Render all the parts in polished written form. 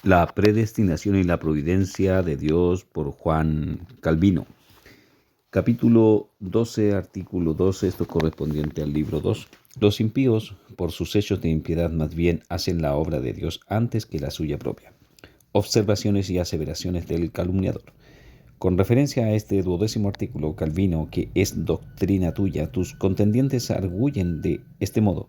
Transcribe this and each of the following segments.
La predestinación y la providencia de Dios por Juan Calvino. Capítulo 12, artículo 12, esto correspondiente al libro 2. Los impíos, por sus hechos de impiedad, más bien hacen la obra de Dios antes que la suya propia. Observaciones y aseveraciones del calumniador. Con referencia a este 12º artículo, Calvino, que es doctrina tuya, tus contendientes arguyen de este modo: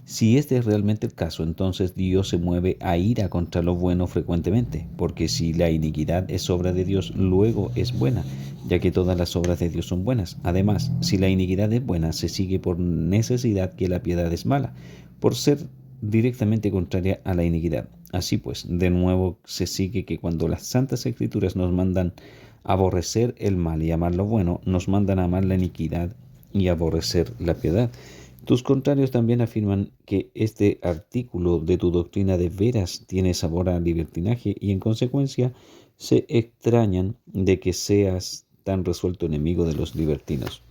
si este es realmente el caso, entonces Dios se mueve a ira contra lo bueno frecuentemente, porque si la iniquidad es obra de Dios, luego es buena, ya que todas las obras de Dios son buenas. Además, si la iniquidad es buena, se sigue por necesidad que la piedad es mala, por ser directamente contraria a la iniquidad. Así pues, de nuevo se sigue que cuando las Santas Escrituras nos mandan aborrecer el mal y amar lo bueno, nos mandan a amar la iniquidad y aborrecer la piedad. Tus contrarios también afirman que este artículo de tu doctrina de veras tiene sabor a libertinaje y en consecuencia se extrañan de que seas tan resuelto enemigo de los libertinos.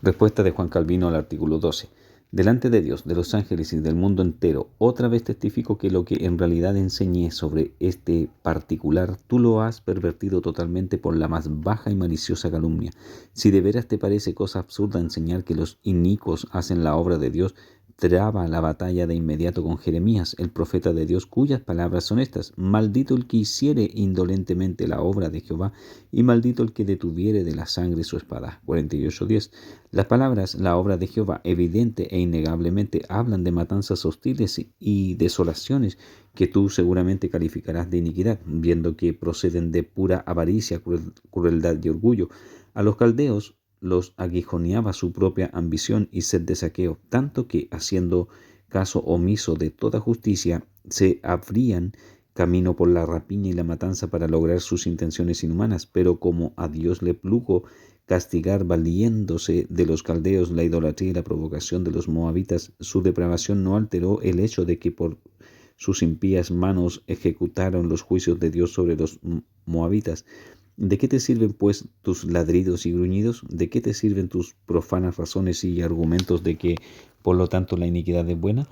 Respuesta de Juan Calvino al artículo 12. Delante de Dios, de los ángeles y del mundo entero, otra vez testifico que lo que en realidad enseñé sobre este particular, tú lo has pervertido totalmente por la más baja y maliciosa calumnia. Si de veras te parece cosa absurda enseñar que los inicuos hacen la obra de Dios, traba la batalla de inmediato con Jeremías, el profeta de Dios, cuyas palabras son estas: maldito el que hiciere indolentemente la obra de Jehová, y maldito el que detuviere de la sangre su espada. 48:10. Las palabras la obra de Jehová evidente e innegablemente hablan de matanzas hostiles y desolaciones que tú seguramente calificarás de iniquidad, viendo que proceden de pura avaricia, crueldad y orgullo. A los caldeos los aguijoneaba su propia ambición y sed de saqueo, tanto que, haciendo caso omiso de toda justicia, se abrían camino por la rapiña y la matanza para lograr sus intenciones inhumanas. Pero como a Dios le plugo castigar valiéndose de los caldeos, la idolatría y la provocación de los moabitas, su depravación no alteró el hecho de que por sus impías manos ejecutaron los juicios de Dios sobre los moabitas. ¿De qué te sirven, pues, tus ladridos y gruñidos? ¿De qué te sirven tus profanas razones y argumentos de que, por lo tanto, la iniquidad es buena?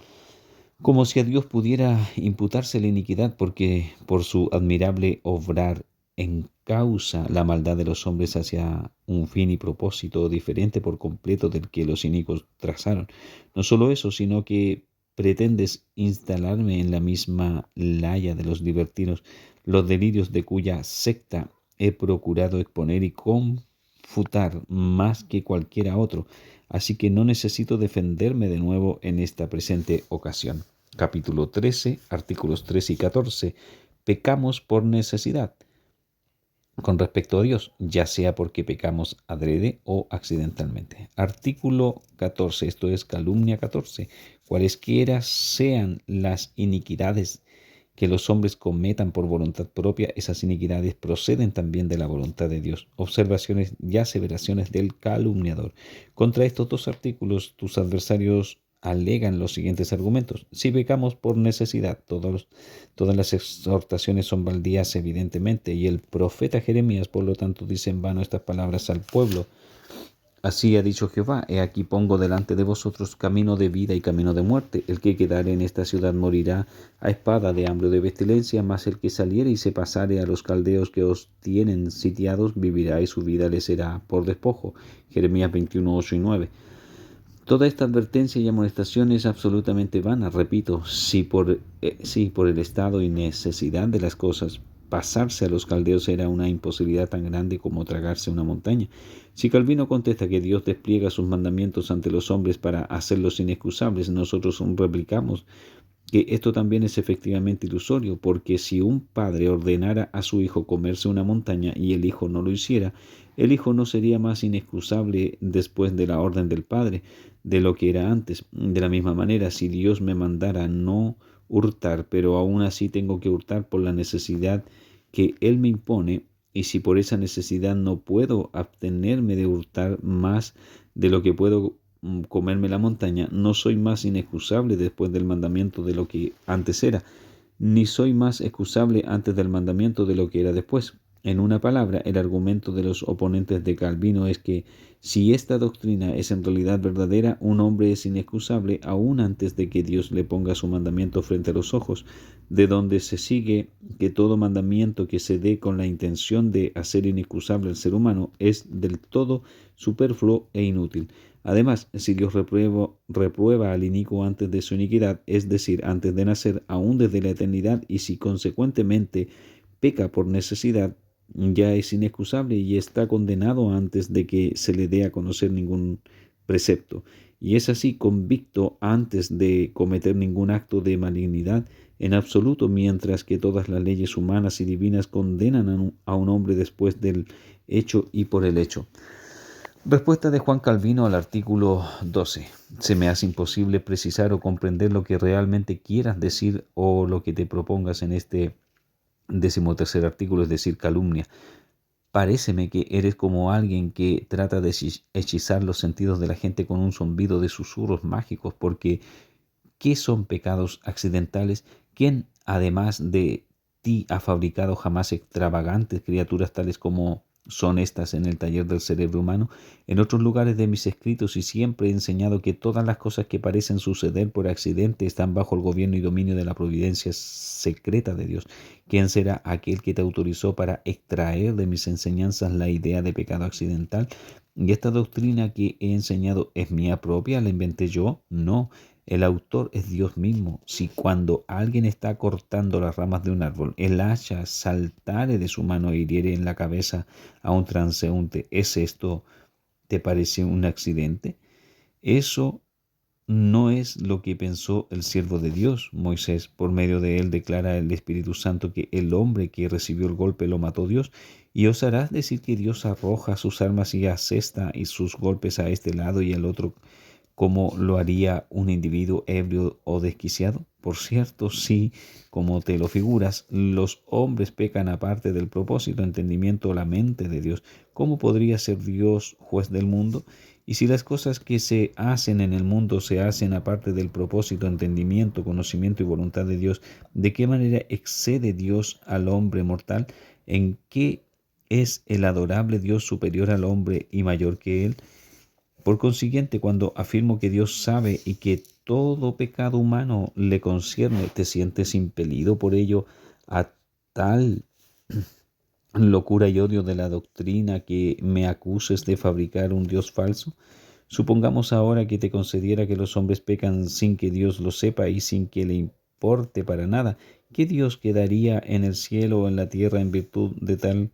Como si a Dios pudiera imputarse la iniquidad, porque por su admirable obrar encausa la maldad de los hombres hacia un fin y propósito diferente por completo del que los inicuos trazaron. No solo eso, sino que pretendes instalarme en la misma laya de los libertinos, los delirios de cuya secta he procurado exponer y confutar más que cualquiera otro, así que no necesito defenderme de nuevo en esta presente ocasión. Capítulo 13, artículos 13 y 14. Pecamos por necesidad con respecto a Dios, ya sea porque pecamos adrede o accidentalmente. Artículo 14, esto es calumnia 14. Cualesquiera sean las iniquidades que los hombres cometan por voluntad propia, esas iniquidades proceden también de la voluntad de Dios. Observaciones y aseveraciones del calumniador. Contra estos dos artículos, tus adversarios alegan los siguientes argumentos: si pecamos por necesidad, todas las exhortaciones son baldías evidentemente, y el profeta Jeremías, por lo tanto, dice en vano estas palabras al pueblo. Así ha dicho Jehová: he aquí pongo delante de vosotros camino de vida y camino de muerte. El que quedare en esta ciudad morirá a espada, de hambre o de pestilencia, mas el que saliere y se pasare a los caldeos que os tienen sitiados, vivirá y su vida le será por despojo. Jeremías 21, 8 y 9. Toda esta advertencia y amonestación es absolutamente vana. Repito, si por el estado y necesidad de las cosas, pasarse a los caldeos era una imposibilidad tan grande como tragarse una montaña. Si Calvino contesta que Dios despliega sus mandamientos ante los hombres para hacerlos inexcusables, nosotros replicamos que esto también es efectivamente ilusorio, porque si un padre ordenara a su hijo comerse una montaña y el hijo no lo hiciera, el hijo no sería más inexcusable después de la orden del padre de lo que era antes. De la misma manera, si Dios me mandara no hurtar, pero aún así tengo que hurtar por la necesidad que Él me impone, y si por esa necesidad no puedo abstenerme de hurtar más de lo que puedo comerme la montaña, no soy más inexcusable después del mandamiento de lo que antes era, ni soy más excusable antes del mandamiento de lo que era después. En una palabra, el argumento de los oponentes de Calvino es que si esta doctrina es en realidad verdadera, un hombre es inexcusable aún antes de que Dios le ponga su mandamiento frente a los ojos, de donde se sigue que todo mandamiento que se dé con la intención de hacer inexcusable al ser humano es del todo superfluo e inútil. Además, si Dios reprueba al inicuo antes de su iniquidad, es decir, antes de nacer, aún desde la eternidad, y si consecuentemente peca por necesidad, ya es inexcusable y está condenado antes de que se le dé a conocer ningún precepto. Y es así convicto antes de cometer ningún acto de malignidad en absoluto, mientras que todas las leyes humanas y divinas condenan a un hombre después del hecho y por el hecho. Respuesta de Juan Calvino al artículo 12. Se me hace imposible precisar o comprender lo que realmente quieras decir o lo que te propongas en este 13º artículo, es decir, calumnia. Paréceme que eres como alguien que trata de hechizar los sentidos de la gente con un zumbido de susurros mágicos, porque ¿qué son pecados accidentales? ¿Quién, además de ti, ha fabricado jamás extravagantes criaturas tales como son estas en el taller del cerebro humano? En otros lugares de mis escritos y siempre he enseñado que todas las cosas que parecen suceder por accidente están bajo el gobierno y dominio de la providencia secreta de Dios. ¿Quién será aquel que te autorizó para extraer de mis enseñanzas la idea de pecado accidental? ¿Y esta doctrina que he enseñado es mía propia? ¿La inventé yo? No. El autor es Dios mismo. Si cuando alguien está cortando las ramas de un árbol, el hacha saltare de su mano e hiriere en la cabeza a un transeúnte, ¿es esto, te parece un accidente? Eso no es lo que pensó el siervo de Dios, Moisés. Por medio de él declara el Espíritu Santo que el hombre que recibió el golpe lo mató Dios. ¿Y osarás decir que Dios arroja sus armas y asesta y sus golpes a este lado y al otro, como lo haría un individuo ebrio o desquiciado? Por cierto, si, como te lo figuras, los hombres pecan aparte del propósito, entendimiento o la mente de Dios, ¿cómo podría ser Dios juez del mundo? Y si las cosas que se hacen en el mundo se hacen aparte del propósito, entendimiento, conocimiento y voluntad de Dios, ¿de qué manera excede Dios al hombre mortal? ¿En qué es el adorable Dios superior al hombre y mayor que él? Por consiguiente, cuando afirmo que Dios sabe y que todo pecado humano le concierne, ¿te sientes impelido por ello a tal locura y odio de la doctrina que me acuses de fabricar un Dios falso? Supongamos ahora que te concediera que los hombres pecan sin que Dios lo sepa y sin que le importe para nada. ¿Qué Dios quedaría en el cielo o en la tierra en virtud de tal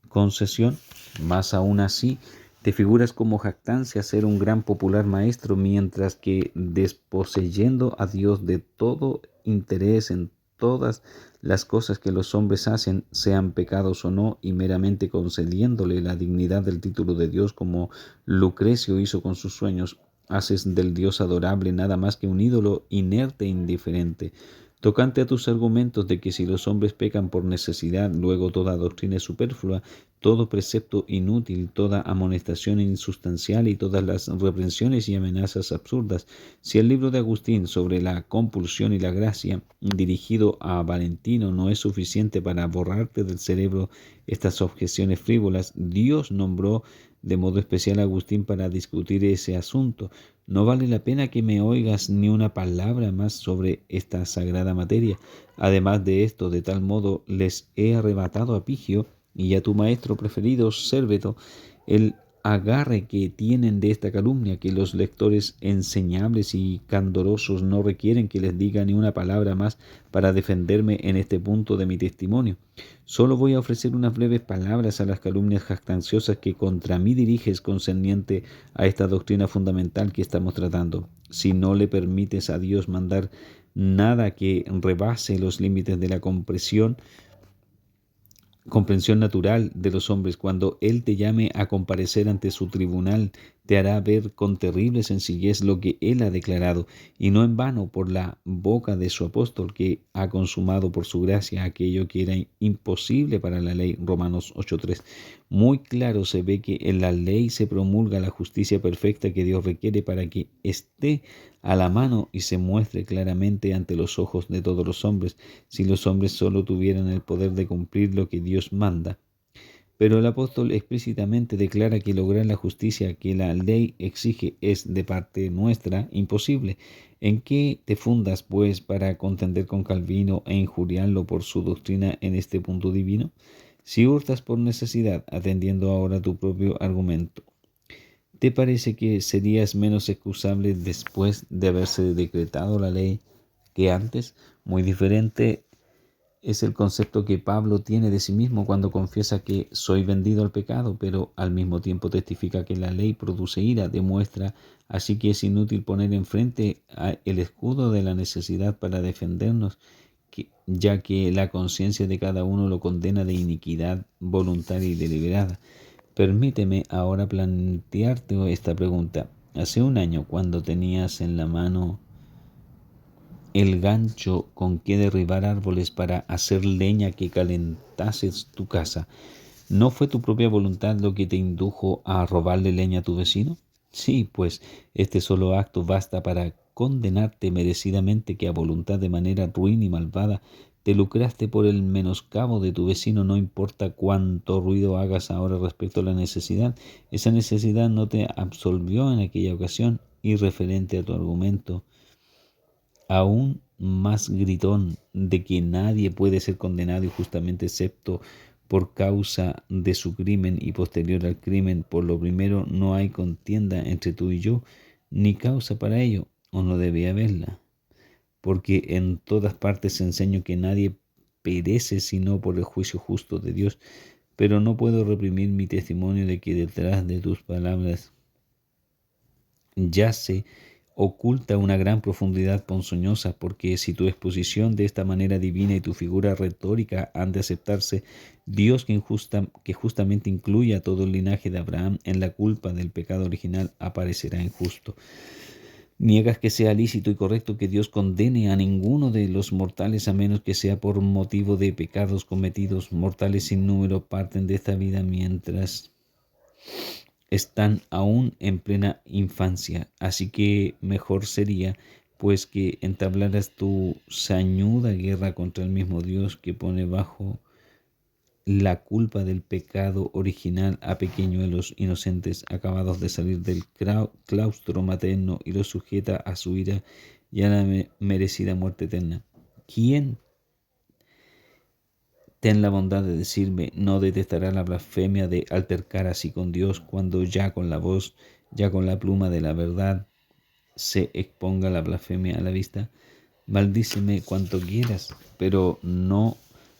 concesión? Más aún así, te figuras como jactancia ser un gran popular maestro, mientras que desposeyendo a Dios de todo interés en todas las cosas que los hombres hacen, sean pecados o no, y meramente concediéndole la dignidad del título de Dios como Lucrecio hizo con sus sueños, haces del Dios adorable nada más que un ídolo inerte e indiferente. Tocante a tus argumentos de que si los hombres pecan por necesidad, luego toda doctrina es superflua, todo precepto inútil, toda amonestación insustancial y todas las reprensiones y amenazas absurdas. Si el libro de Agustín sobre la compulsión y la gracia, dirigido a Valentino, no es suficiente para borrarte del cerebro estas objeciones frívolas, Dios nombró de modo especial a Agustín para discutir ese asunto. No vale la pena que me oigas ni una palabra más sobre esta sagrada materia. Además de esto, de tal modo les he arrebatado a Pigio y a tu maestro preferido, Sérveto, el agarre que tienen de esta calumnia, que los lectores enseñables y candorosos no requieren que les diga ni una palabra más para defenderme en este punto de mi testimonio. Solo voy a ofrecer unas breves palabras a las calumnias jactanciosas que contra mí diriges concerniente a esta doctrina fundamental que estamos tratando. Si no le permites a Dios mandar nada que rebase los límites de la comprensión natural de los hombres, cuando Él te llame a comparecer ante su tribunal, te hará ver con terrible sencillez lo que Él ha declarado, y no en vano por la boca de su apóstol, que ha consumado por su gracia aquello que era imposible para la ley. Romanos 8:3. Muy claro se ve que en la ley se promulga la justicia perfecta que Dios requiere para que esté a la mano y se muestre claramente ante los ojos de todos los hombres. Si los hombres solo tuvieran el poder de cumplir lo que Dios manda, Pero el apóstol explícitamente declara que lograr la justicia que la ley exige es de parte nuestra imposible. ¿En qué te fundas, pues, para contender con Calvino e injuriarlo por su doctrina en este punto divino? Si hurtas por necesidad, atendiendo ahora tu propio argumento, ¿te parece que serías menos excusable después de haberse decretado la ley que antes? Muy diferente es el concepto que Pablo tiene de sí mismo cuando confiesa que soy vendido al pecado, pero al mismo tiempo testifica que la ley produce ira, demuestra así que es inútil poner enfrente el escudo de la necesidad para defendernos, ya que la conciencia de cada uno lo condena de iniquidad voluntaria y deliberada. Permíteme ahora plantearte esta pregunta. Hace un año, cuando tenías en la mano el gancho con que derribar árboles para hacer leña que calentases tu casa, ¿no fue tu propia voluntad lo que te indujo a robarle leña a tu vecino? Sí, pues este solo acto basta para condenarte merecidamente que a voluntad de manera ruin y malvada te lucraste por el menoscabo de tu vecino, no importa cuánto ruido hagas ahora respecto a la necesidad. Esa necesidad no te absolvió en aquella ocasión y referente a tu argumento aún más gritón de que nadie puede ser condenado injustamente excepto por causa de su crimen y posterior al crimen. Por lo primero, no hay contienda entre tú y yo, ni causa para ello, o no debe haberla, porque en todas partes enseño que nadie perece sino por el juicio justo de Dios, pero no puedo reprimir mi testimonio de que detrás de tus palabras yace oculta una gran profundidad ponzoñosa, porque si tu exposición de esta manera divina y tu figura retórica han de aceptarse, Dios que justamente incluye a todo el linaje de Abraham en la culpa del pecado original aparecerá injusto. Niegas que sea lícito y correcto que Dios condene a ninguno de los mortales a menos que sea por motivo de pecados cometidos. Mortales sin número parten de esta vida mientras están aún en plena infancia, así que mejor sería pues que entablaras tu sañuda guerra contra el mismo Dios que pone bajo la culpa del pecado original a pequeñuelos inocentes acabados de salir del claustro materno y los sujeta a su ira y a la merecida muerte eterna. ¿Quién, ten la bondad de decirme, no detestará la blasfemia de altercar así con Dios cuando ya con la voz, ya con la pluma de la verdad se exponga la blasfemia a la vista? Maldíceme cuanto quieras, pero no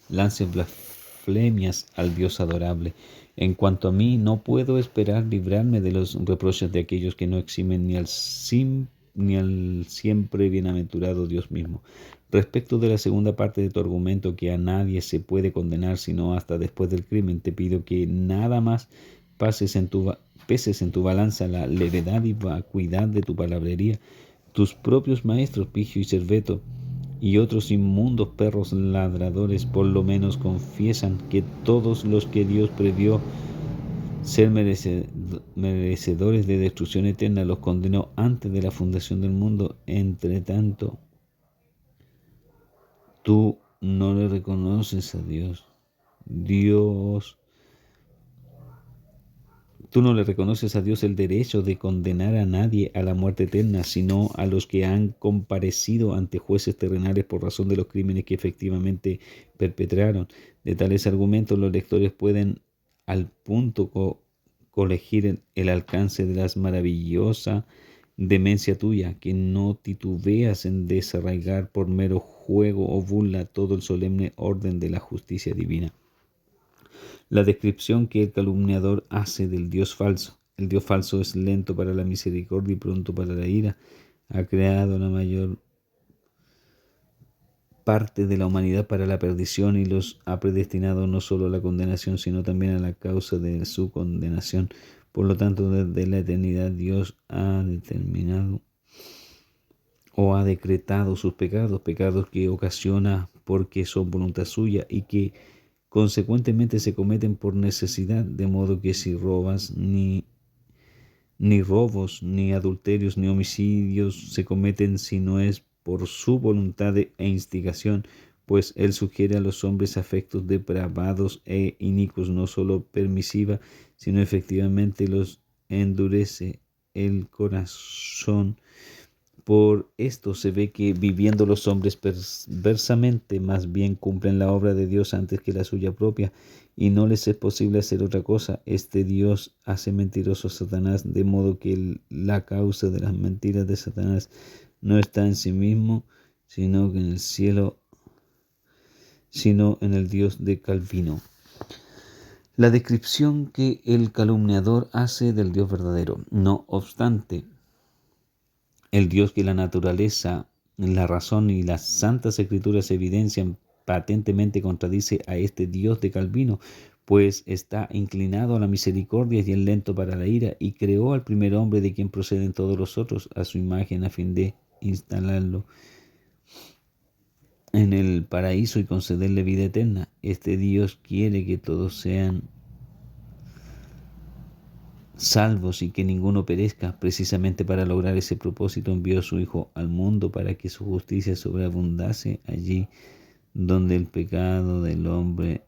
lances blasfemias al Dios adorable. En cuanto a mí, no puedo esperar librarme de los reproches de aquellos que no eximen ni al siempre bienaventurado Dios mismo. Respecto de la segunda parte de tu argumento, que a nadie se puede condenar sino hasta después del crimen, te pido que nada más peses en tu balanza la levedad y vacuidad de tu palabrería. Tus propios maestros, Pigio y Serveto, y otros inmundos perros ladradores, por lo menos confiesan que todos los que Dios previó ser merecedores de destrucción eterna los condenó antes de la fundación del mundo. Entre tanto, tú no le reconoces a Dios. Tú no le reconoces a Dios el derecho de condenar a nadie a la muerte eterna, sino a los que han comparecido ante jueces terrenales por razón de los crímenes que efectivamente perpetraron. De tales argumentos los lectores pueden al punto colegir el alcance de la maravillosa demencia tuya, que no titubeas en desarraigar por mero juego o burla todo el solemne orden de la justicia divina. La descripción que el calumniador hace del Dios falso. El Dios falso es lento para la misericordia y pronto para la ira. Ha creado la mayor parte de la humanidad para la perdición y los ha predestinado no solo a la condenación, sino también a la causa de su condenación. Por lo tanto, desde la eternidad Dios ha determinado o ha decretado sus pecados que ocasiona porque son voluntad suya y que consecuentemente se cometen por necesidad, de modo que si robas, ni robos, ni adulterios, ni homicidios se cometen si no es por su voluntad e instigación, pues él sugiere a los hombres afectos depravados e inicuos, no solo permisiva, sino efectivamente los endurece el corazón. Por esto se ve que viviendo los hombres perversamente, más bien cumplen la obra de Dios antes que la suya propia, y no les es posible hacer otra cosa. Este Dios hace mentiroso a Satanás, de modo que la causa de las mentiras de Satanás no está en sí mismo, sino que en el cielo, sino en el Dios de Calvino. La descripción que el calumniador hace del Dios verdadero. No obstante, el Dios que la naturaleza, la razón y las santas escrituras evidencian patentemente contradice a este Dios de Calvino, pues está inclinado a la misericordia y es lento para la ira, y creó al primer hombre de quien proceden todos los otros a su imagen a fin de instalarlo en el paraíso y concederle vida eterna. Este Dios quiere que todos sean salvos y que ninguno perezca. Precisamente para lograr ese propósito envió a su Hijo al mundo para que su justicia sobreabundase allí donde el pecado del hombre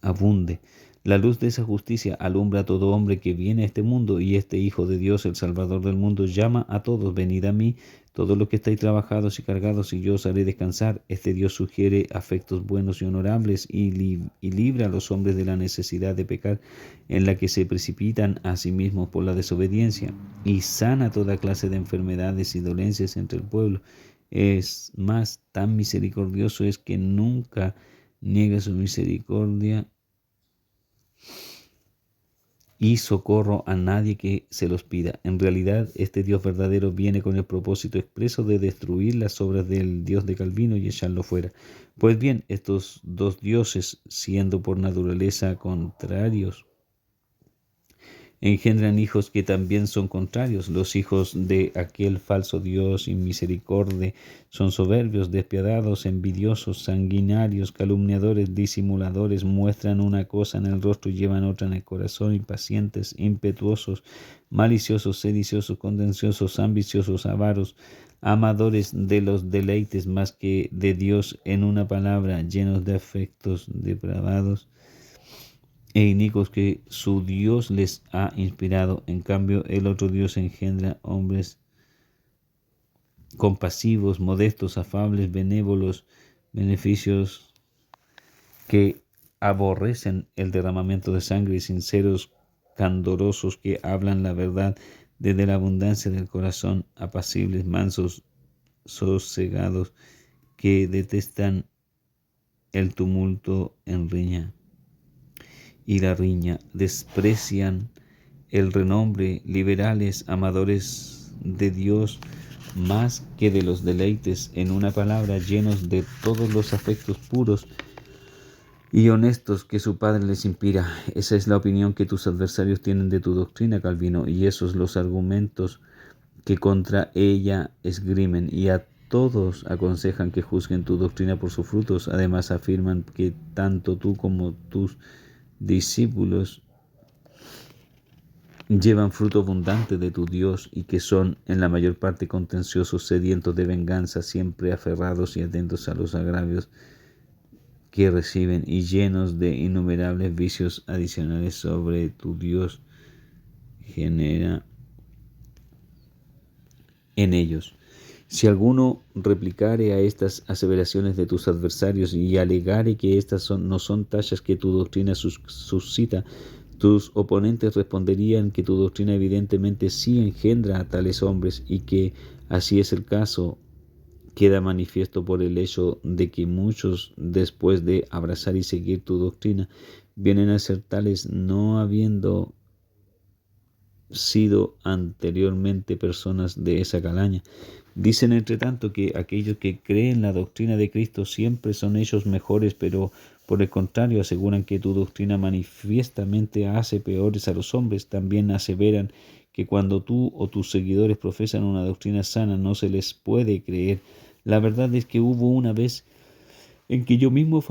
abunde. La luz de esa justicia alumbra a todo hombre que viene a este mundo, y este Hijo de Dios, el Salvador del mundo, llama a todos: venid a mí, todos los que estáis trabajados y cargados, y yo os haré descansar. Este Dios sugiere afectos buenos y honorables y libra a los hombres de la necesidad de pecar en la que se precipitan a sí mismos por la desobediencia, y sana toda clase de enfermedades y dolencias entre el pueblo. Es más, tan misericordioso es que nunca niega su misericordia y socorro a nadie que se los pida. En realidad, este Dios verdadero viene con el propósito expreso de destruir las obras del Dios de Calvino y echarlo fuera. Pues bien, estos dos dioses, siendo por naturaleza contrarios, engendran hijos que también son contrarios. Los hijos de aquel falso Dios inmisericordia son soberbios, despiadados, envidiosos, sanguinarios, calumniadores, disimuladores, muestran una cosa en el rostro y llevan otra en el corazón, impacientes, impetuosos, maliciosos, sediciosos, contenciosos, ambiciosos, avaros, amadores de los deleites más que de Dios, en una palabra, llenos de afectos depravados e inicuos que su Dios les ha inspirado. En cambio, el otro Dios engendra hombres compasivos, modestos, afables, benévolos, beneficios, que aborrecen el derramamiento de sangre, sinceros, candorosos, que hablan la verdad desde la abundancia del corazón, apacibles, mansos, sosegados, que detestan el tumulto en riña y la riña, desprecian el renombre, liberales, amadores de Dios más que de los deleites, en una palabra, llenos de todos los afectos puros y honestos que su Padre les inspira. Esa es la opinión que tus adversarios tienen de tu doctrina, Calvino, y esos los argumentos que contra ella esgrimen, y a todos aconsejan que juzguen tu doctrina por sus frutos. Además afirman que tanto tú como tus discípulos llevan fruto abundante de tu Dios, y que son en la mayor parte contenciosos, sedientos de venganza, siempre aferrados y atentos a los agravios que reciben, y llenos de innumerables vicios adicionales. Sobre tu Dios genera en ellos. Si alguno replicare a estas aseveraciones de tus adversarios y alegare que estas no son tallas que tu doctrina suscita, tus oponentes responderían que tu doctrina evidentemente sí engendra a tales hombres, y que así es el caso queda manifiesto por el hecho de que muchos, después de abrazar y seguir tu doctrina, vienen a ser tales, no habiendo sido anteriormente personas de esa calaña. Dicen entre tanto que aquellos que creen la doctrina de Cristo siempre son ellos mejores, pero por el contrario aseguran que tu doctrina manifiestamente hace peores a los hombres. También aseveran que cuando tú o tus seguidores profesan una doctrina sana no se les puede creer. La verdad es que hubo una vez en que yo mismo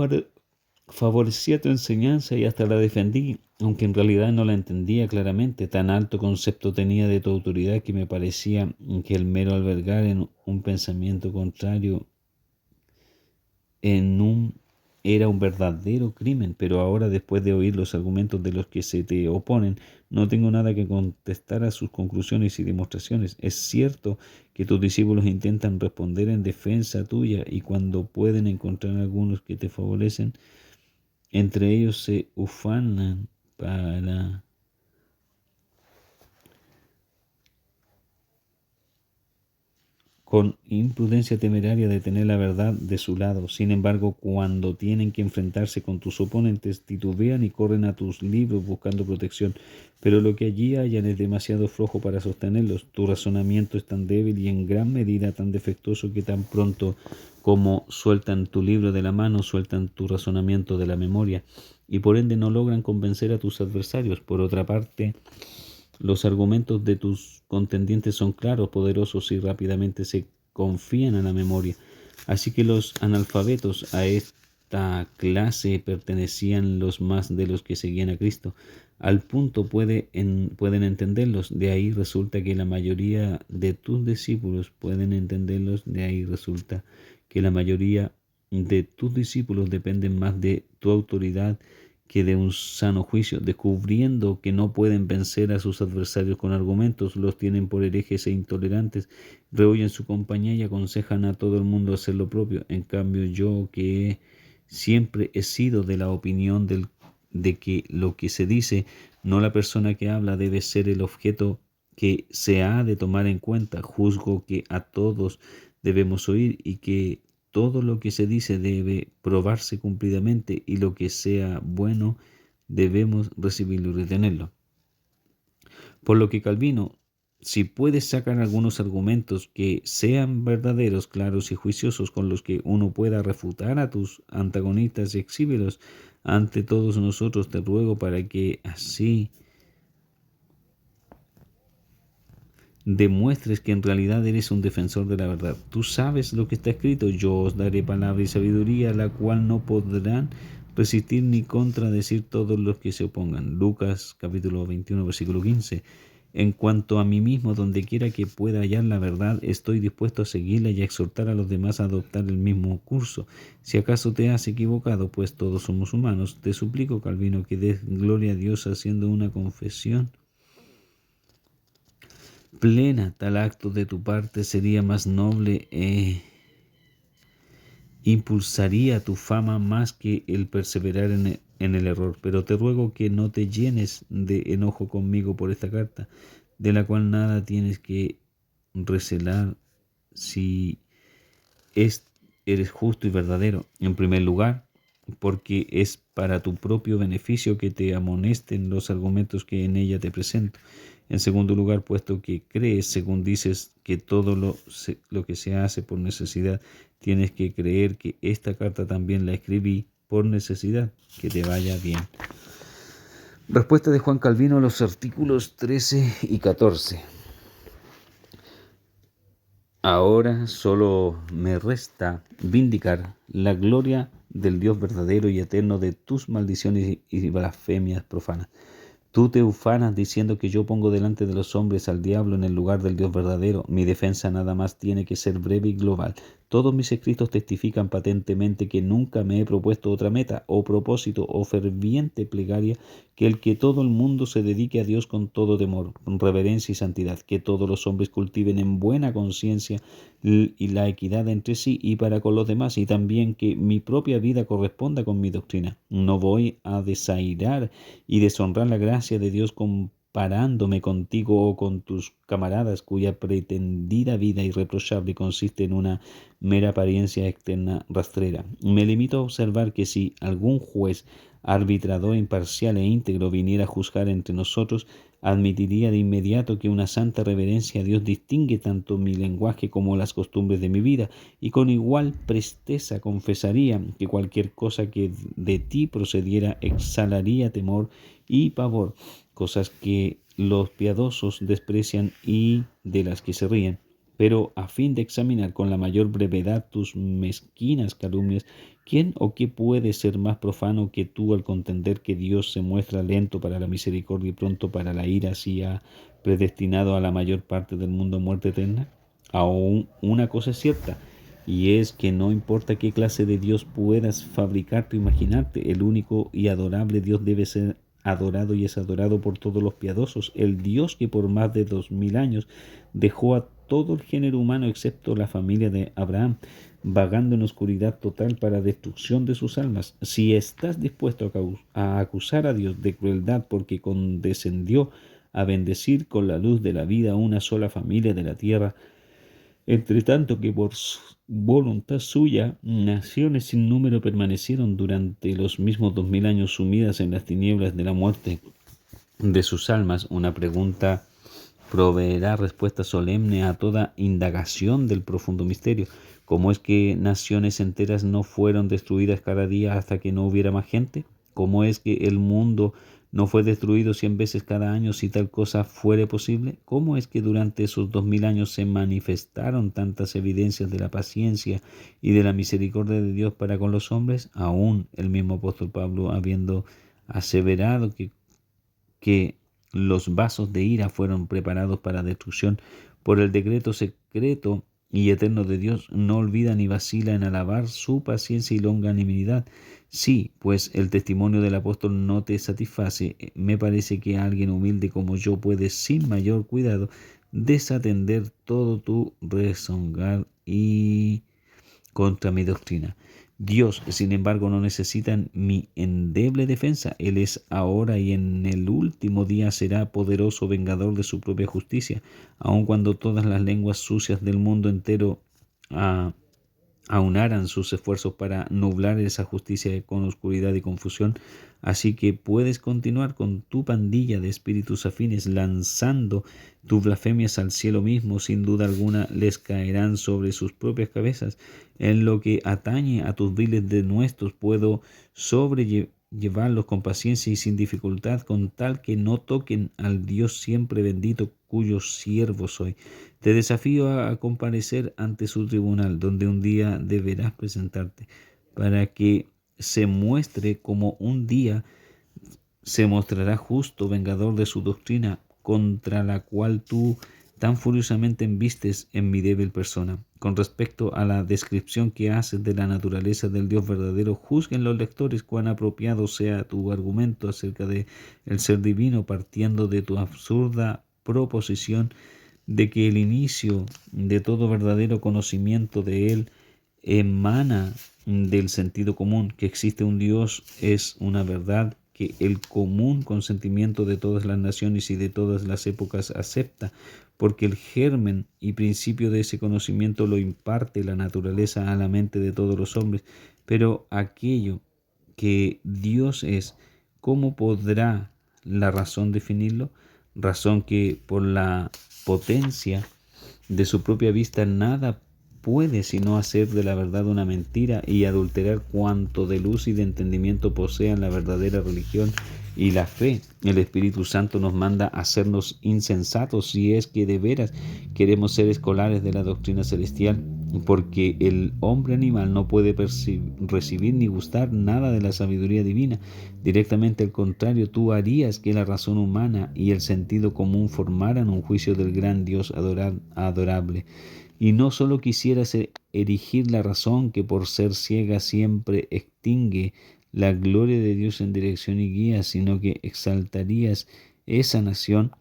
favorecía tu enseñanza y hasta la defendí, aunque en realidad no la entendía claramente. Tan alto concepto tenía de tu autoridad que me parecía que el mero albergar en un pensamiento contrario en un era un verdadero crimen, pero ahora, después de oír los argumentos de los que se te oponen, no tengo nada que contestar a sus conclusiones y demostraciones. Es cierto que tus discípulos intentan responder en defensa tuya, y cuando pueden encontrar algunos que te favorecen, entre ellos se ufanan para con imprudencia temeraria de tener la verdad de su lado. Sin embargo, cuando tienen que enfrentarse con tus oponentes, titubean y corren a tus libros buscando protección. Pero lo que allí hayan es demasiado flojo para sostenerlos. Tu razonamiento es tan débil y en gran medida tan defectuoso que tan pronto como sueltan tu libro de la mano, sueltan tu razonamiento de la memoria, y por ende no logran convencer a tus adversarios. Por otra parte, los argumentos de tus contendientes son claros, poderosos y rápidamente se confían a la memoria. Así que los analfabetos a esta clase pertenecían los más de los que seguían a Cristo. Al punto pueden entenderlos. De ahí resulta que la mayoría de tus discípulos pueden entenderlos. De ahí resulta que la mayoría de tus discípulos dependen más de tu autoridad que de un sano juicio. Descubriendo que no pueden vencer a sus adversarios con argumentos, los tienen por herejes e intolerantes, rehuyen su compañía y aconsejan a todo el mundo hacer lo propio. En cambio, yo, que siempre he sido de la opinión de que lo que se dice, no la persona que habla, debe ser el objeto que se ha de tomar en cuenta, juzgo que a todos debemos oír y que todo lo que se dice debe probarse cumplidamente, y lo que sea bueno debemos recibirlo y retenerlo. Por lo que Calvino, si puedes sacar algunos argumentos que sean verdaderos, claros y juiciosos, con los que uno pueda refutar a tus antagonistas, y exhíbelos ante todos nosotros, te ruego, para que así demuestres que en realidad eres un defensor de la verdad. Tú sabes lo que está escrito: yo os daré palabra y sabiduría, la cual no podrán resistir ni contradecir todos los que se opongan. Lucas capítulo 21 versículo 15. En cuanto a mí mismo, donde quiera que pueda hallar la verdad, estoy dispuesto a seguirla y a exhortar a los demás a adoptar el mismo curso. Si acaso te has equivocado, pues todos somos humanos, te suplico, Calvino, que des gloria a Dios haciendo una confesión plena. Tal acto de tu parte sería más noble e impulsaría tu fama más que el perseverar en el error. Pero te ruego que no te llenes de enojo conmigo por esta carta, de la cual nada tienes que recelar si eres justo y verdadero. En primer lugar, porque es para tu propio beneficio que te amonesten los argumentos que en ella te presento. En segundo lugar, puesto que crees, según dices, que todo lo que se hace por necesidad, tienes que creer que esta carta también la escribí por necesidad. Que te vaya bien. Respuesta de Juan Calvino a los artículos 13 y 14. Ahora solo me resta vindicar la gloria del Dios verdadero y eterno de tus maldiciones y blasfemias profanas. Tú te ufanas diciendo que yo pongo delante de los hombres al diablo en el lugar del Dios verdadero. Mi defensa nada más tiene que ser breve y global. Todos mis escritos testifican patentemente que nunca me he propuesto otra meta o propósito o ferviente plegaria que el que todo el mundo se dedique a Dios con todo temor, con reverencia y santidad, que todos los hombres cultiven en buena conciencia y la equidad entre sí y para con los demás, y también que mi propia vida corresponda con mi doctrina. No voy a desairar y deshonrar la gracia de Dios comparándome contigo o con tus camaradas, cuya pretendida vida irreprochable consiste en una mera apariencia externa rastrera. Me limito a observar que si algún juez arbitrador, imparcial e íntegro viniera a juzgar entre nosotros, admitiría de inmediato que una santa reverencia a Dios distingue tanto mi lenguaje como las costumbres de mi vida, y con igual presteza confesaría que cualquier cosa que de ti procediera exhalaría temor y pavor, cosas que los piadosos desprecian y de las que se ríen. Pero a fin de examinar con la mayor brevedad tus mezquinas calumnias, ¿quién o qué puede ser más profano que tú al contender que Dios se muestra lento para la misericordia y pronto para la ira, si ha predestinado a la mayor parte del mundo a muerte eterna? Aún una cosa es cierta, y es que no importa qué clase de Dios puedas fabricarte o imaginarte, el único y adorable Dios debe ser adorado y es adorado por todos los piadosos, el Dios que por más de 2000 años dejó a todo el género humano excepto la familia de Abraham vagando en oscuridad total para destrucción de sus almas. Si estás dispuesto a acusar a Dios de crueldad porque condescendió a bendecir con la luz de la vida a una sola familia de la tierra, entre tanto que por voluntad suya naciones sin número permanecieron durante los mismos 2000 años sumidas en las tinieblas de la muerte de sus almas, una pregunta proveerá respuesta solemne a toda indagación del profundo misterio. ¿Cómo es que naciones enteras no fueron destruidas cada día hasta que no hubiera más gente? ¿Cómo es que el mundo no fue destruido 100 veces cada año si tal cosa fuere posible? ¿Cómo es que durante esos 2000 años se manifestaron tantas evidencias de la paciencia y de la misericordia de Dios para con los hombres? Aún el mismo apóstol Pablo, habiendo aseverado que los vasos de ira fueron preparados para destrucción por el decreto secreto y eterno de Dios, no olvida ni vacila en alabar su paciencia y longanimidad. Sí, pues el testimonio del apóstol no te satisface, me parece que alguien humilde como yo puede sin mayor cuidado desatender todo tu rezongar y contra mi doctrina. Dios, sin embargo, no necesita mi endeble defensa. Él es ahora y en el último día será poderoso vengador de su propia justicia, aun cuando todas las lenguas sucias del mundo entero ah, aunaran sus esfuerzos para nublar esa justicia con oscuridad y confusión. Así que puedes continuar con tu pandilla de espíritus afines lanzando tus blasfemias al cielo mismo. Sin duda alguna les caerán sobre sus propias cabezas. En lo que atañe a tus viles denuestos puedo sobrellevarlos con paciencia y sin dificultad, con tal que no toquen al Dios siempre bendito cuyo siervo soy. Te desafío a comparecer ante su tribunal, donde un día deberás presentarte, para que se muestre como un día se mostrará justo, vengador de su doctrina, contra la cual tú tan furiosamente embistes en mi débil persona. Con respecto a la descripción que haces de la naturaleza del Dios verdadero, juzguen los lectores cuán apropiado sea tu argumento acerca de el ser divino, partiendo de tu absurda proposición de que el inicio de todo verdadero conocimiento de Él emana del sentido común, que existe un Dios es una verdad que el común consentimiento de todas las naciones y de todas las épocas acepta, porque el germen y principio de ese conocimiento lo imparte la naturaleza a la mente de todos los hombres. Pero aquello que Dios es, ¿cómo podrá la razón definirlo? Razón que por la potencia de su propia vista nada puede sino hacer de la verdad una mentira y adulterar cuanto de luz y de entendimiento posean la verdadera religión y la fe. El Espíritu Santo nos manda a hacernos insensatos si es que de veras queremos ser escolares de la doctrina celestial, porque el hombre animal no puede recibir ni gustar nada de la sabiduría divina. Directamente al contrario, tú harías que la razón humana y el sentido común formaran un juicio del gran Dios adorable. Y no solo quisieras erigir la razón, que por ser ciega siempre extingue la gloria de Dios en dirección y guía, sino que exaltarías esa nación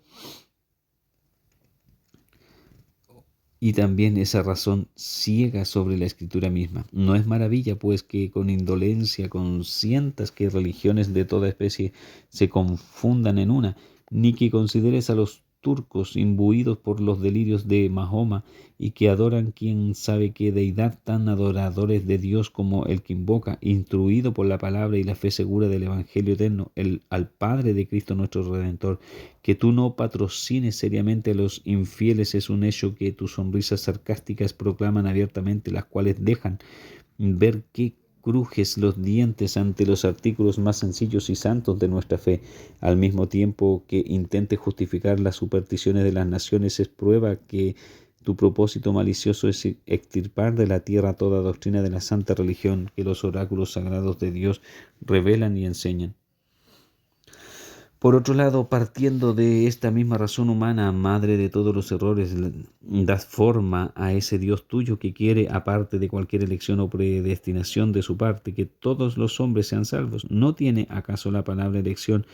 y también esa razón ciega sobre la escritura misma. No es maravilla, pues, que con indolencia consientas que religiones de toda especie se confundan en una, ni que consideres a los turcos imbuidos por los delirios de Mahoma y que adoran quién sabe qué deidad, tan adoradores de Dios como el que invoca, instruido por la palabra y la fe segura del Evangelio eterno, al Padre de Cristo nuestro Redentor. Que tú no patrocines seriamente a los infieles es un hecho que tus sonrisas sarcásticas proclaman abiertamente, las cuales dejan ver que crujes los dientes ante los artículos más sencillos y santos de nuestra fe. Al mismo tiempo que intentes justificar las supersticiones de las naciones, es prueba que Tu propósito malicioso es extirpar de la tierra toda doctrina de la santa religión que los oráculos sagrados de Dios revelan y enseñan. Por otro lado, partiendo de esta misma razón humana, madre de todos los errores, das forma a ese Dios tuyo que quiere, aparte de cualquier elección o predestinación de su parte, que todos los hombres sean salvos. ¿No tiene acaso la palabra elección,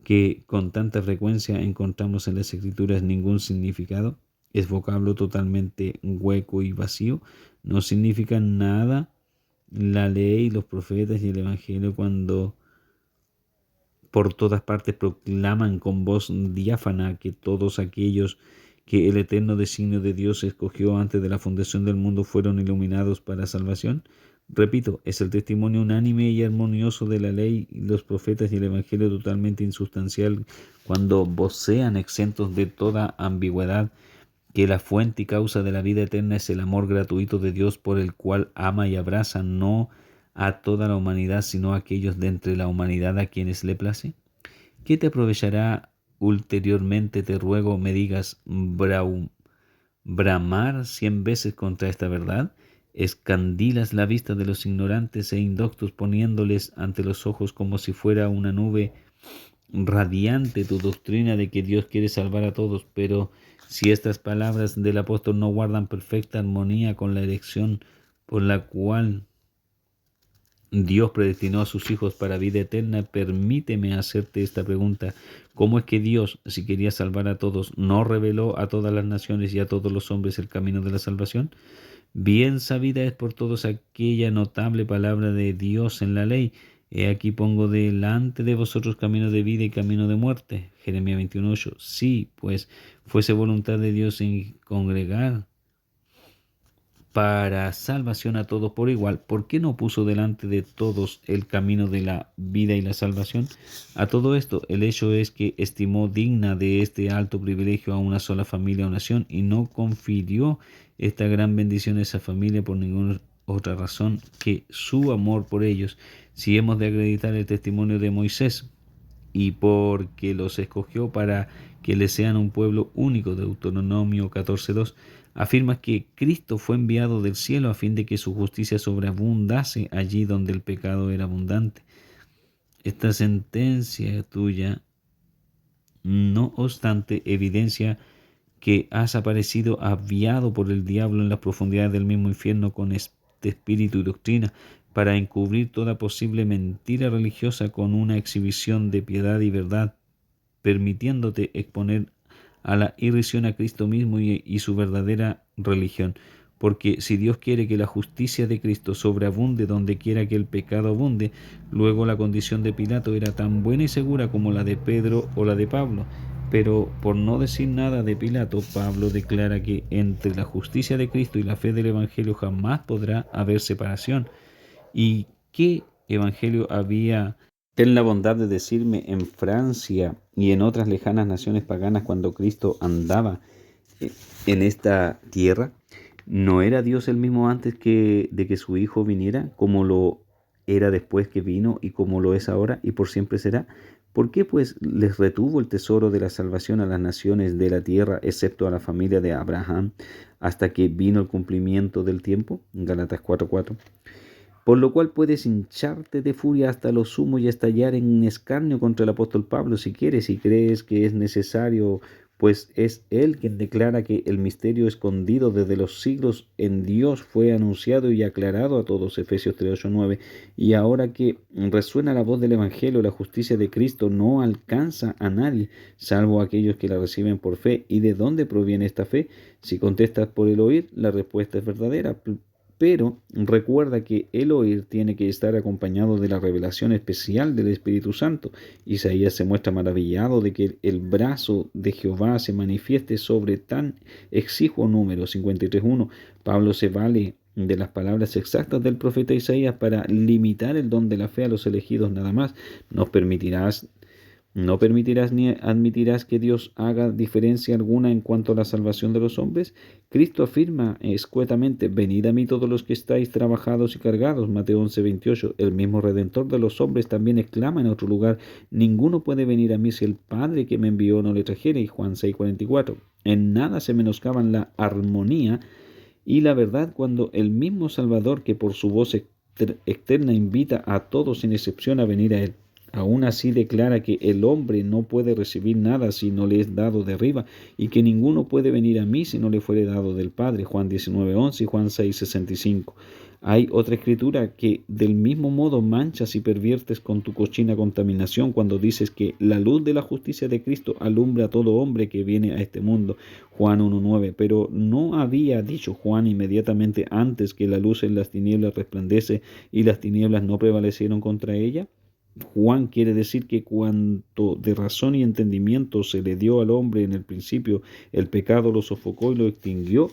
que con tanta frecuencia encontramos en las Escrituras, ningún significado? ¿Es vocablo totalmente hueco y vacío? ¿No significa nada la ley, los profetas y el Evangelio cuando por todas partes proclaman con voz diáfana que todos aquellos que el eterno designio de Dios escogió antes de la fundación del mundo fueron iluminados para salvación? Repito, es el testimonio unánime y armonioso de la ley, los profetas y el Evangelio totalmente insustancial cuando vocean exentos de toda ambigüedad que la fuente y causa de la vida eterna es el amor gratuito de Dios, por el cual ama y abraza no a toda la humanidad, sino a aquellos de entre la humanidad a quienes le place. ¿Qué te aprovechará ulteriormente, te ruego, me digas, bramar 100 veces contra esta verdad? Escandilas la vista de los ignorantes e indoctos, poniéndoles ante los ojos como si fuera una nube radiante tu doctrina de que Dios quiere salvar a todos. Pero si estas palabras del apóstol no guardan perfecta armonía con la elección por la cual Dios predestinó a sus hijos para vida eterna, permíteme hacerte esta pregunta: ¿cómo es que Dios, si quería salvar a todos, no reveló a todas las naciones y a todos los hombres el camino de la salvación? Bien sabida es por todos aquella notable palabra de Dios en la ley: he aquí pongo delante de vosotros camino de vida y camino de muerte. Jeremías 21:8. Sí, pues fuese voluntad de Dios en congregar para salvación a todos por igual, ¿por qué no puso delante de todos el camino de la vida y la salvación? A todo esto, el hecho es que estimó digna de este alto privilegio a una sola familia o nación, y no confirió esta gran bendición a esa familia por ninguna otra razón que su amor por ellos. Si hemos de acreditar el testimonio de Moisés, y porque los escogió para que le sean un pueblo único, Deuteronomio 14:2, afirma que Cristo fue enviado del cielo a fin de que su justicia sobreabundase allí donde el pecado era abundante. Esta sentencia tuya, no obstante, evidencia que has aparecido aviado por el diablo en las profundidades del mismo infierno con este espíritu y doctrina, para encubrir toda posible mentira religiosa con una exhibición de piedad y verdad, permitiéndote exponer a la irrisión a Cristo mismo y su verdadera religión. Porque si Dios quiere que la justicia de Cristo sobreabunde donde quiera que el pecado abunde, luego la condición de Pilato era tan buena y segura como la de Pedro o la de Pablo. Pero por no decir nada de Pilato, Pablo declara que entre la justicia de Cristo y la fe del Evangelio jamás podrá haber separación. ¿Y qué evangelio había? Ten la bondad de decirme en Francia y en otras lejanas naciones paganas, cuando Cristo andaba en esta tierra, ¿no era Dios el mismo antes de que su Hijo viniera, como lo era después que vino y como lo es ahora y por siempre será? ¿Por qué pues les retuvo el tesoro de la salvación a las naciones de la tierra, excepto a la familia de Abraham, hasta que vino el cumplimiento del tiempo? Gálatas 4:4. Por lo cual puedes hincharte de furia hasta lo sumo y estallar en escarnio contra el apóstol Pablo si quieres y crees que es necesario, pues es él quien declara que el misterio escondido desde los siglos en Dios fue anunciado y aclarado a todos, Efesios 3:8-9. Y ahora que resuena la voz del Evangelio, la justicia de Cristo no alcanza a nadie, salvo a aquellos que la reciben por fe. ¿Y de dónde proviene esta fe? Si contestas por el oír, la respuesta es verdadera. Pero recuerda que el oír tiene que estar acompañado de la revelación especial del Espíritu Santo. Isaías se muestra maravillado de que el brazo de Jehová se manifieste sobre tan exiguo número, 53:1. Pablo se vale de las palabras exactas del profeta Isaías para limitar el don de la fe a los elegidos nada más. Nos permitirás ¿No permitirás ni admitirás que Dios haga diferencia alguna en cuanto a la salvación de los hombres? Cristo afirma escuetamente: venid a mí todos los que estáis trabajados y cargados. Mateo 11:28. El mismo Redentor de los hombres también exclama en otro lugar: ninguno puede venir a mí si el Padre que me envió no le trajere. Y Juan 6:44. En nada se menoscaban la armonía y la verdad cuando el mismo Salvador, que por su voz externa invita a todos sin excepción a venir a Él, aún así declara que el hombre no puede recibir nada si no le es dado de arriba, y que ninguno puede venir a mí si no le fuere dado del Padre. Juan 19:11 y Juan 6:65. Hay otra escritura que del mismo modo manchas y perviertes con tu cochina contaminación cuando dices que la luz de la justicia de Cristo alumbra a todo hombre que viene a este mundo. Juan 1:9. Pero ¿no había dicho Juan inmediatamente antes que la luz en las tinieblas resplandece y las tinieblas no prevalecieron contra ella? Juan quiere decir que cuanto de razón y entendimiento se le dio al hombre en el principio, el pecado lo sofocó y lo extinguió,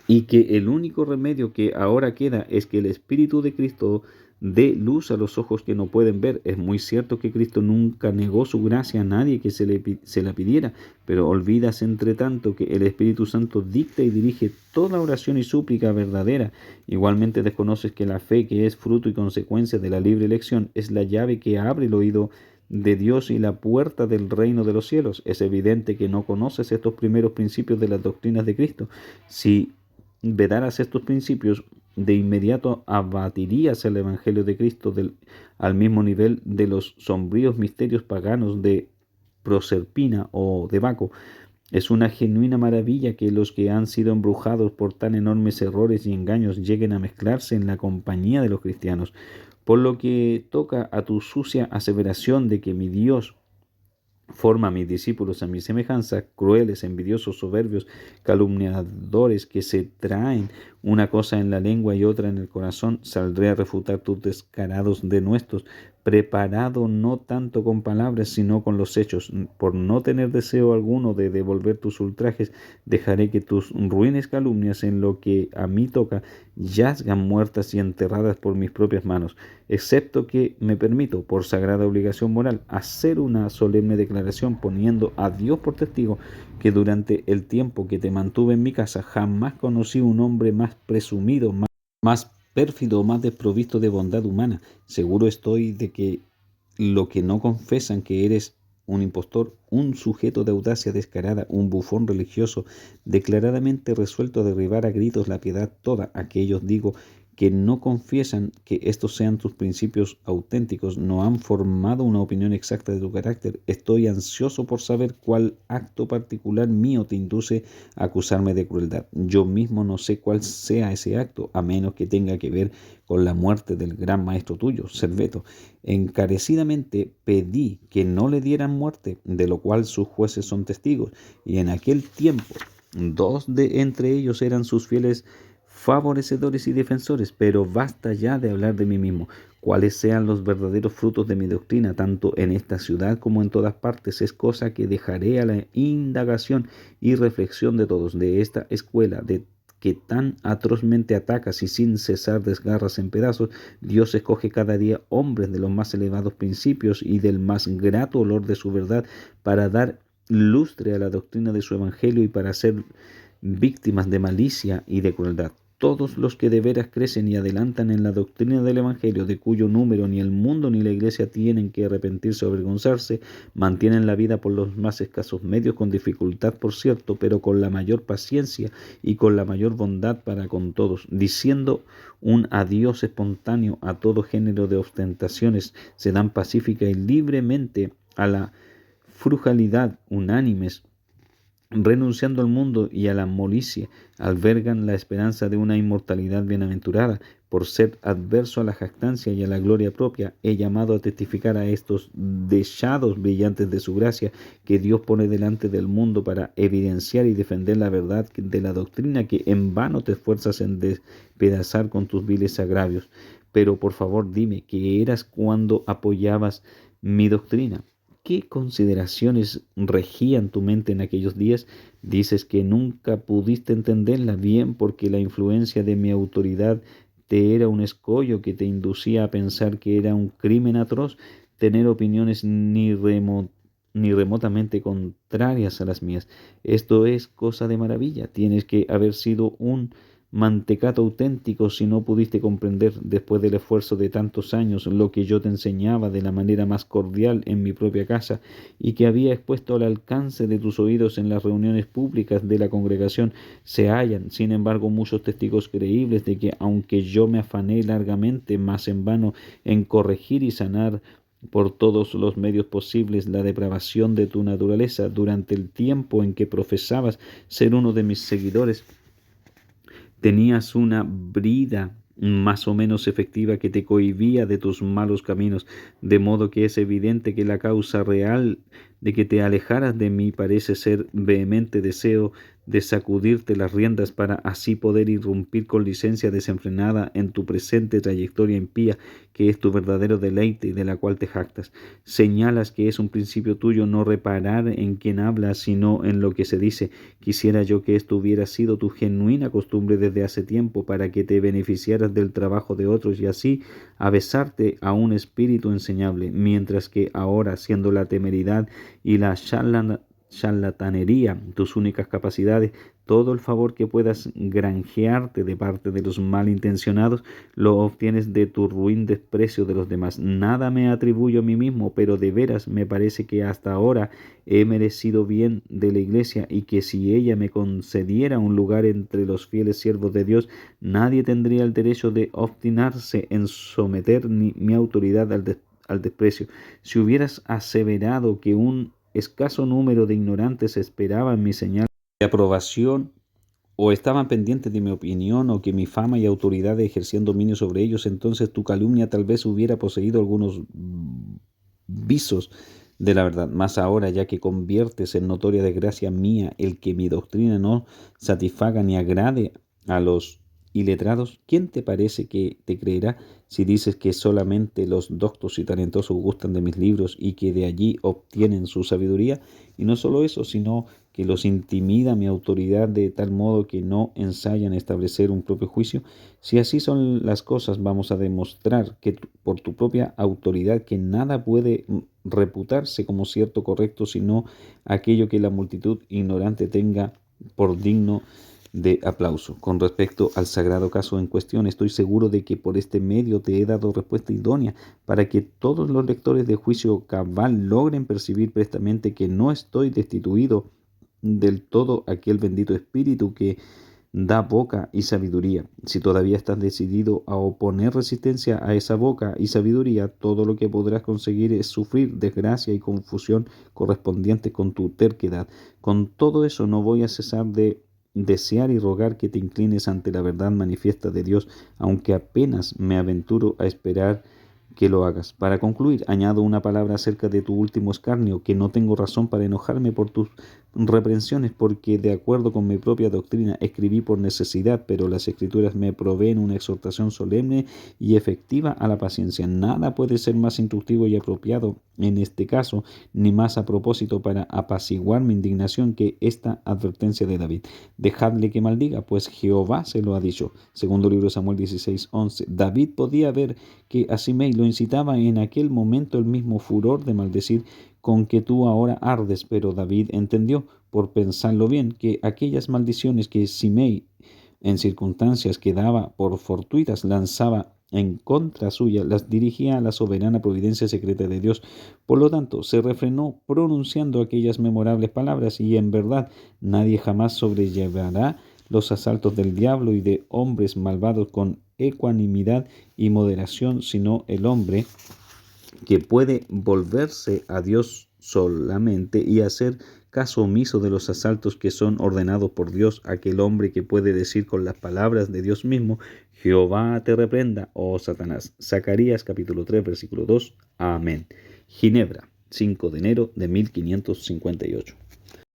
y que el único remedio que ahora queda es que el Espíritu de Cristo dé luz a los ojos que no pueden ver. Es muy cierto que Cristo nunca negó su gracia a nadie que se la pidiera, pero olvidas entre tanto que el Espíritu Santo dicta y dirige toda oración y súplica verdadera. Igualmente desconoces que la fe, que es fruto y consecuencia de la libre elección, es la llave que abre el oído de Dios y la puerta del reino de los cielos. Es evidente que no conoces estos primeros principios de las doctrinas de Cristo. Si vedaras estos principios, de inmediato abatirías el Evangelio de Cristo al mismo nivel de los sombríos misterios paganos de Proserpina o de Baco. Es una genuina maravilla que los que han sido embrujados por tan enormes errores y engaños lleguen a mezclarse en la compañía de los cristianos. Por lo que toca a tu sucia aseveración de que mi Dios forma a mis discípulos a mi semejanza, crueles, envidiosos, soberbios, calumniadores, que se traen una cosa en la lengua y otra en el corazón, saldré a refutar tus descarados denuestos, preparado no tanto con palabras, sino con los hechos. Por no tener deseo alguno de devolver tus ultrajes, dejaré que tus ruines calumnias en lo que a mí toca yazgan muertas y enterradas por mis propias manos, excepto que me permito, por sagrada obligación moral, hacer una solemne declaración poniendo a Dios por testigo que durante el tiempo que te mantuve en mi casa jamás conocí un hombre más presumido, más pérfido, más desprovisto de bondad humana. Seguro estoy de que lo que no confesan que eres un impostor, un sujeto de audacia descarada, un bufón religioso, declaradamente resuelto a derribar a gritos la piedad toda. Aquellos, digo, que no confiesan que estos sean tus principios auténticos, no han formado una opinión exacta de tu carácter. Estoy ansioso por saber cuál acto particular mío te induce a acusarme de crueldad. Yo mismo no sé cuál sea ese acto, a menos que tenga que ver con la muerte del gran maestro tuyo, Serveto. Encarecidamente pedí que no le dieran muerte, de lo cual sus jueces son testigos, y en aquel tiempo dos de entre ellos eran sus fieles favorecedores y defensores. Pero basta ya de hablar de mí mismo. Cuáles sean los verdaderos frutos de mi doctrina, tanto en esta ciudad como en todas partes, es cosa que dejaré a la indagación y reflexión de todos. De esta escuela de que tan atrozmente atacas y sin cesar desgarras en pedazos, Dios escoge cada día hombres de los más elevados principios y del más grato olor de su verdad para dar lustre a la doctrina de su evangelio y para ser víctimas de malicia y de crueldad. Todos los que de veras crecen y adelantan en la doctrina del Evangelio, de cuyo número ni el mundo ni la Iglesia tienen que arrepentirse o avergonzarse, mantienen la vida por los más escasos medios, con dificultad por cierto, pero con la mayor paciencia y con la mayor bondad para con todos, diciendo un adiós espontáneo a todo género de ostentaciones, se dan pacífica y libremente a la frugalidad, unánimes, renunciando al mundo y a la molicie, albergan la esperanza de una inmortalidad bienaventurada. Por ser adverso a la jactancia y a la gloria propia, he llamado a testificar a estos deseados brillantes de su gracia, que Dios pone delante del mundo para evidenciar y defender la verdad de la doctrina que en vano te esfuerzas en despedazar con tus viles agravios. Pero por favor dime, ¿qué eras cuando apoyabas mi doctrina? ¿Qué consideraciones regían tu mente en aquellos días? Dices que nunca pudiste entenderla bien porque la influencia de mi autoridad te era un escollo que te inducía a pensar que era un crimen atroz. tener opiniones ni remotamente contrarias a las mías. Esto es cosa de maravilla. Tienes que haber sido un mantecato auténtico si no pudiste comprender, después del esfuerzo de tantos años, lo que yo te enseñaba de la manera más cordial en mi propia casa y que había expuesto al alcance de tus oídos en las reuniones públicas de la congregación. Se hallan, sin embargo, muchos testigos creíbles de que, aunque yo me afané largamente, más en vano, en corregir y sanar por todos los medios posibles la depravación de tu naturaleza durante el tiempo en que profesabas ser uno de mis seguidores, tenías una brida más o menos efectiva que te cohibía de tus malos caminos, de modo que es evidente que la causa real de que te alejaras de mí parece ser vehemente deseo de sacudirte las riendas para así poder irrumpir con licencia desenfrenada en tu presente trayectoria impía, que es tu verdadero deleite y de la cual te jactas. Señalas que es un principio tuyo no reparar en quien habla, sino en lo que se dice. Quisiera yo que esto hubiera sido tu genuina costumbre desde hace tiempo, para que te beneficiaras del trabajo de otros y así avesarte a un espíritu enseñable, mientras que ahora, siendo la temeridad y la charlatanería tus únicas capacidades, todo el favor que puedas granjearte de parte de los malintencionados lo obtienes de tu ruin desprecio de los demás. Nada me atribuyo a mí mismo, pero de veras me parece que hasta ahora he merecido bien de la Iglesia, y que si ella me concediera un lugar entre los fieles siervos de Dios, nadie tendría el derecho de obstinarse en someter mi autoridad al desprecio. Si hubieras aseverado que un escaso número de ignorantes esperaban mi señal de aprobación, o estaban pendientes de mi opinión, o que mi fama y autoridad ejercían dominio sobre ellos, entonces tu calumnia tal vez hubiera poseído algunos visos de la verdad. Mas ahora, ya que conviertes en notoria desgracia mía el que mi doctrina no satisfaga ni agrade a los iletrados, ¿quién te parece que te creerá si dices que solamente los doctos y talentosos gustan de mis libros y que de allí obtienen su sabiduría? Y no solo eso, sino que los intimida mi autoridad de tal modo que no ensayan establecer un propio juicio. Si así son las cosas, vamos a demostrar que por tu propia autoridad que nada puede reputarse como cierto correcto, sino aquello que la multitud ignorante tenga por digno de aplauso. Con respecto al sagrado caso en cuestión, estoy seguro de que por este medio te he dado respuesta idónea, para que todos los lectores de juicio cabal logren percibir prestamente que no estoy destituido del todo aquel bendito espíritu que da boca y sabiduría. Si todavía estás decidido a oponer resistencia a esa boca y sabiduría, todo lo que podrás conseguir es sufrir desgracia y confusión correspondiente con tu terquedad. Con todo eso, no voy a cesar de desear y rogar que te inclines ante la verdad manifiesta de Dios, aunque apenas me aventuro a esperar que lo hagas. Para concluir, añado una palabra acerca de tu último escarnio, que no tengo razón para enojarme por tus reprensiones, porque de acuerdo con mi propia doctrina escribí por necesidad, pero las Escrituras me proveen una exhortación solemne y efectiva a la paciencia. Nada puede ser más instructivo y apropiado en este caso, ni más a propósito para apaciguar mi indignación, que esta advertencia de David: dejadle que maldiga, pues Jehová se lo ha dicho. Segundo libro de Samuel 16:11. David podía ver que a Simei lo incitaba en aquel momento el mismo furor de maldecir con que tú ahora ardes, pero David entendió, por pensarlo bien, que aquellas maldiciones que Simei, en circunstancias que daba por fortuitas, lanzaba en contra suya, las dirigía a la soberana providencia secreta de Dios. Por lo tanto, se refrenó pronunciando aquellas memorables palabras, y en verdad nadie jamás sobrellevará los asaltos del diablo y de hombres malvados con ecuanimidad y moderación, sino el hombre que puede volverse a Dios solamente y hacer caso omiso de los asaltos que son ordenados por Dios, aquel hombre que puede decir con las palabras de Dios mismo: Jehová te reprenda, oh Satanás. Zacarías capítulo 3, versículo 2. Amén. Ginebra, 5 de enero de 1558.